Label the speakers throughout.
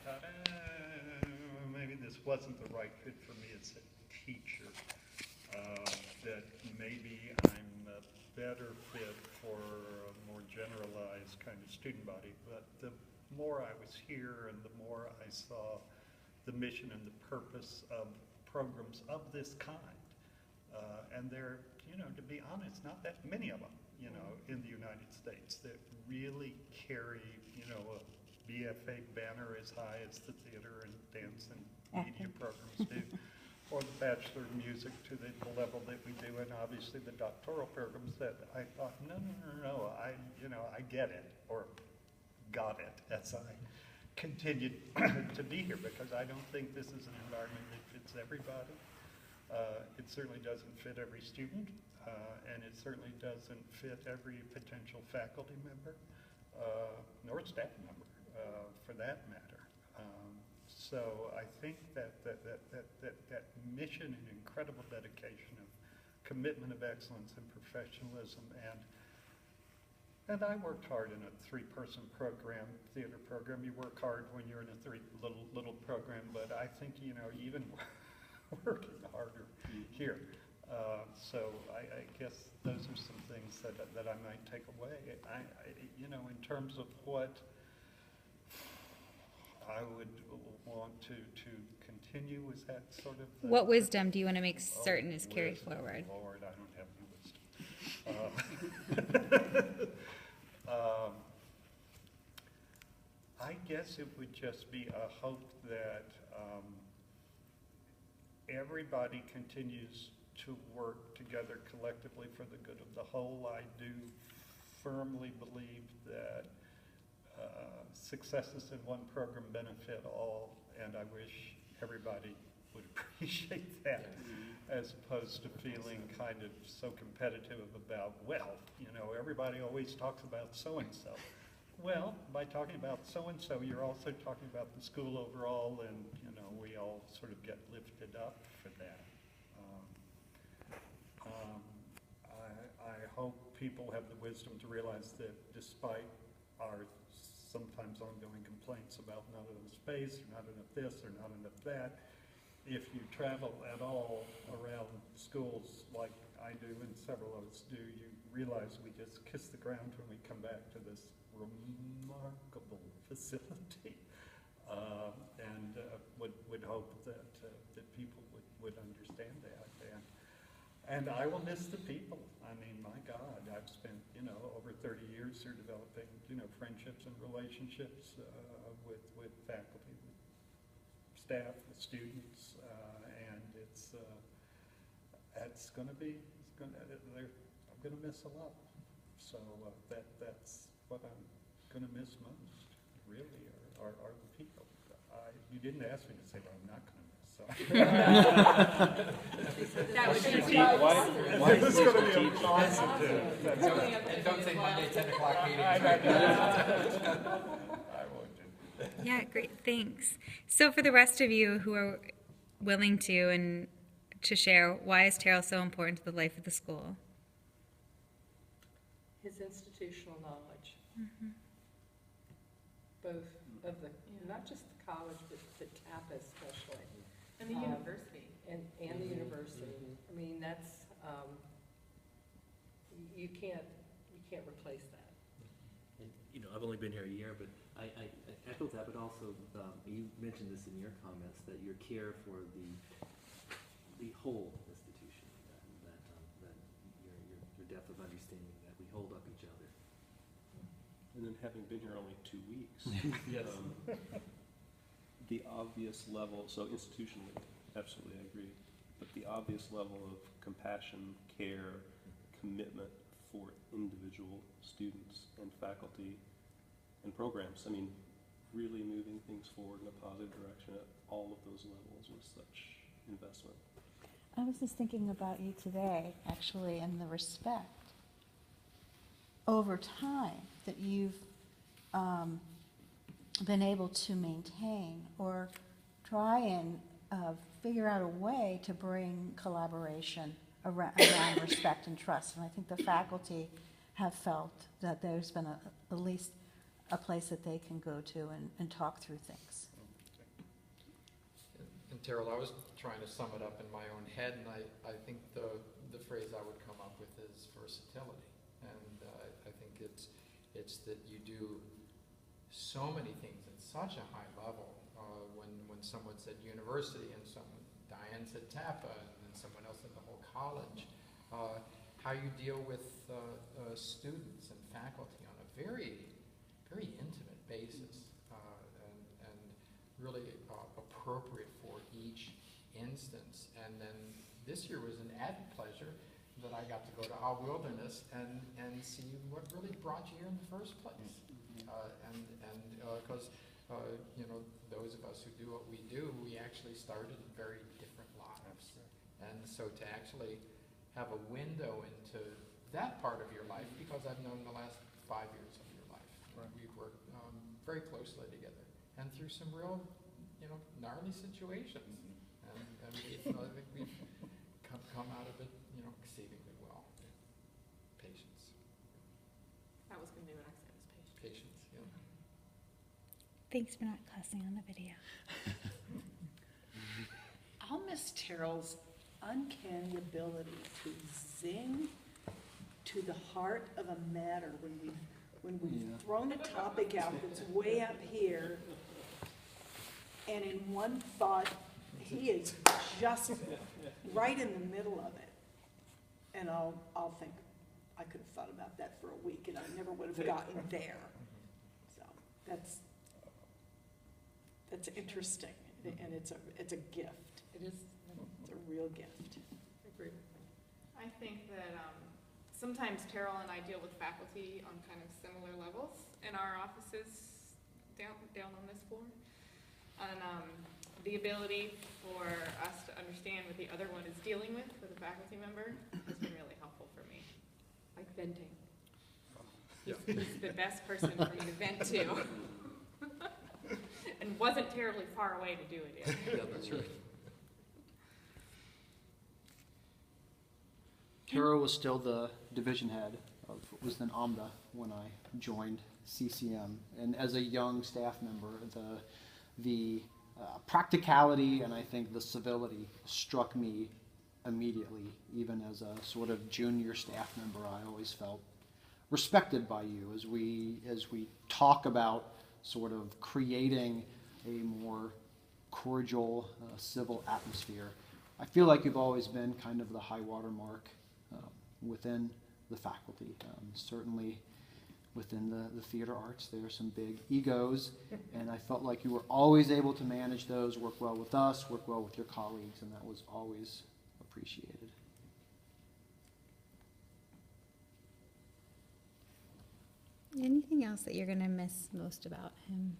Speaker 1: thought, maybe this wasn't the right fit for me as a teacher. That maybe I'm a better fit for a more generalized kind of student body. But the more I was here and the more I saw the mission and the purpose of programs of this kind, and there, to be honest, not that many of them, in the United States that really carry, a BFA banner as high as the theater and dance and media programs do, or the Bachelor of Music to the level that we do, and obviously the doctoral programs that I thought, no, I get it, or got it, as I continued to be here, because I don't think this is an environment that fits everybody. It certainly doesn't fit every student, and it certainly doesn't fit every potential faculty member, nor staff member, for that matter. So I think that mission and incredible dedication of commitment of excellence and professionalism, and I worked hard in a 3-person program, theater program. You work hard when you're in a little program, but I think, even working harder here. So I guess those are some things that I might take away. In terms of what I would want to continue, is that sort of
Speaker 2: what wisdom do you want to make certain is carried forward?
Speaker 1: Lord, I don't have any wisdom. I guess it would just be a hope that everybody continues to work together collectively for the good of the whole. I do firmly believe that successes in one program benefit all, and I wish everybody would appreciate that, as opposed to feeling kind of so competitive about, everybody always talks about so-and-so. Well, by talking about so-and-so, you're also talking about the school overall, and, we all sort of get lifted up for that. I hope people have the wisdom to realize that despite our sometimes ongoing complaints about not enough space, or not enough this, or not enough that, if you travel at all around schools like I do and several of us do, you realize we just kiss the ground when we come back to this remarkable facility, and would hope that people would understand that. And I will miss the people. I mean, my God, I've spent, over 30 years here developing, friendships and relationships with faculty, with staff, with students, and it's going to be, I'm going to miss a lot. So that's what I'm going to miss most, really, are the people. You didn't ask me to say what I'm not going to miss. So.
Speaker 2: That would be
Speaker 1: why is this going to be a positive?
Speaker 3: And don't say Monday 10 o'clock meeting.
Speaker 1: I won't do that.
Speaker 2: Yeah, great, thanks. So for the rest of you who are willing to share, why is Terrell so important to the life of the school?
Speaker 4: His institutional knowledge, both of the, not just the college, but the TAPA especially.
Speaker 5: And the university.
Speaker 4: And the university. I mean, that's, you can't replace that.
Speaker 6: And, I've only been here a year, but I echo that, but also you mentioned this in your comments, that your care for the whole institution, that your depth of understanding that we hold up each other.
Speaker 7: And then having been here only 2 weeks,
Speaker 6: yes.
Speaker 7: The obvious level, so institutionally, absolutely I agree, but the obvious level of compassion, care, commitment for individual students and faculty and programs, I mean, really moving things forward in a positive direction at all of those levels with such investment.
Speaker 8: I was just thinking about you today, actually, and the respect over time that you've been able to maintain or try and figure out a way to bring collaboration around respect and trust. And I think the faculty have felt that there's been at least a place that they can go to and talk through things.
Speaker 3: Terrell, I was trying to sum it up in my own head, and I think the phrase I would come up with is versatility. And I think it's that you do so many things at such a high level. When someone said university, and Diane said TAPA, and then someone else said the whole college, how you deal with students and faculty on a very, very intimate basis, and really appropriate for each instance. And then this year was an added pleasure that I got to go to our wilderness and see what really brought you here in the first place. Because you know, those of us who do what we do, we actually started in very different lives. And so to actually have a window into that part of your life, because I've known the last 5 years of your life. Right. We've worked very closely together, and through some real, you know, gnarly situations. And I think we've come out of it, you know, exceedingly well. Patience.
Speaker 5: That was going to be what I said, was patience.
Speaker 3: Patience, yeah.
Speaker 2: Thanks for not cussing on the video.
Speaker 4: I'll miss Terrell's uncanny ability to zing to the heart of a matter when we've thrown a topic out that's way up here, and in one thought, he is just right in the middle of it. And I'll think, I could have thought about that for a week, and I never would have gotten there. So that's interesting, and it's a gift. It is. It's a real gift.
Speaker 5: I agree. I think that sometimes Terrell and I deal with faculty on kind of similar levels in our offices down on this floor. And the ability for us to understand what the other one is dealing with a faculty member has been really helpful for me. Like venting. He's the best person for me to vent to. And wasn't terribly far away to do it in.
Speaker 3: Yeah, that's right.
Speaker 9: Terrell was still the division head of what was then AMDA when I joined CCM. And as a young staff member, the practicality and I think the civility struck me immediately. Even as a sort of junior staff member, I always felt respected by you as we talk about sort of creating a more cordial, civil atmosphere. I feel like you've always been kind of the high water mark within the faculty. Certainly within the theater arts, there are some big egos, and I felt like you were always able to manage those, work well with us, work well with your colleagues, and that was always appreciated.
Speaker 2: Anything else that you're going to miss most about him?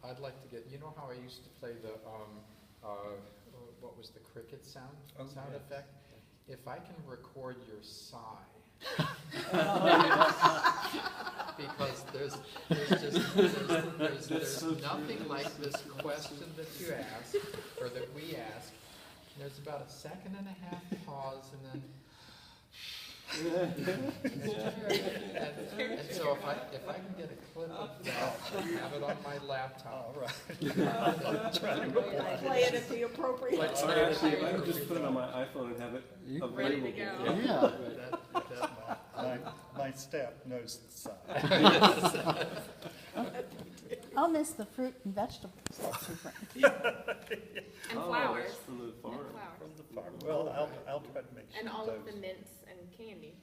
Speaker 3: I'd like to get, you know how I used to play the, what was the cricket sound effect? If I can record your sigh, because there's nothing like this question that you ask, or that we ask. There's about a second and a half pause, and then and so if I can get a clip of that, have it on my laptop.
Speaker 1: All right.
Speaker 4: Play it at the appropriate
Speaker 7: Or
Speaker 4: time.
Speaker 7: actually, if I could just put it on my iPhone and have it available.
Speaker 5: Ready to go.
Speaker 9: Yeah.
Speaker 1: My staff knows the sign.
Speaker 8: I'll miss the fruit and vegetables that you bring.
Speaker 5: And
Speaker 7: Oh,
Speaker 5: flowers.
Speaker 7: that's from the farm.
Speaker 5: And flowers.
Speaker 1: From the farm. Well, I'll try to make sure
Speaker 5: And all of the
Speaker 1: those.
Speaker 5: mints and candy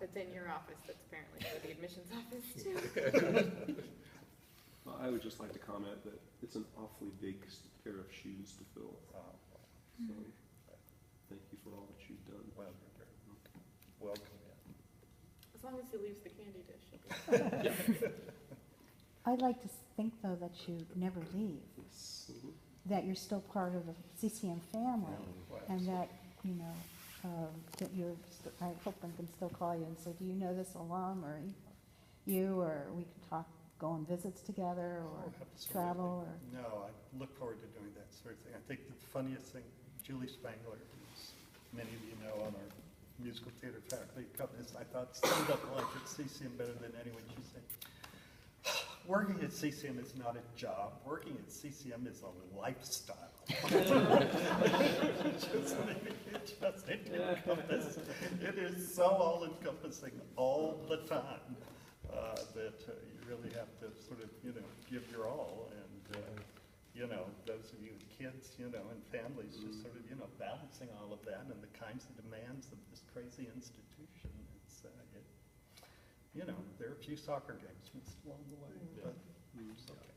Speaker 5: that's in your office, that's apparently for the admissions office too.
Speaker 7: Well, I would just like to comment that it's an awfully big pair of shoes to fill. So, thank you for all that you've done.
Speaker 1: Well, you're welcome.
Speaker 5: As long as he leaves the candy dish.
Speaker 8: I'd like to think, though, that you never leave, that you're still part of the CCM family, and that, you know, that you're, I hope I can still call you and say, do you know this alum, or you, or we can talk, go on visits together, or
Speaker 1: Absolutely.
Speaker 8: travel, or...
Speaker 1: No, I look forward to doing that sort of thing. I think the funniest thing, Julie Spangler, who's many of you know on our musical theater faculty companies, I thought summed up life at CCM better than anyone. She said, working at CCM is not a job. Working at CCM is a lifestyle. It is so all-encompassing all the time that you really have to sort of, give your all. And, those of you with kids, and families, just sort of, balancing all of that and the kinds of demands of this crazy institution. There are a few soccer games missed along the way, but it's okay.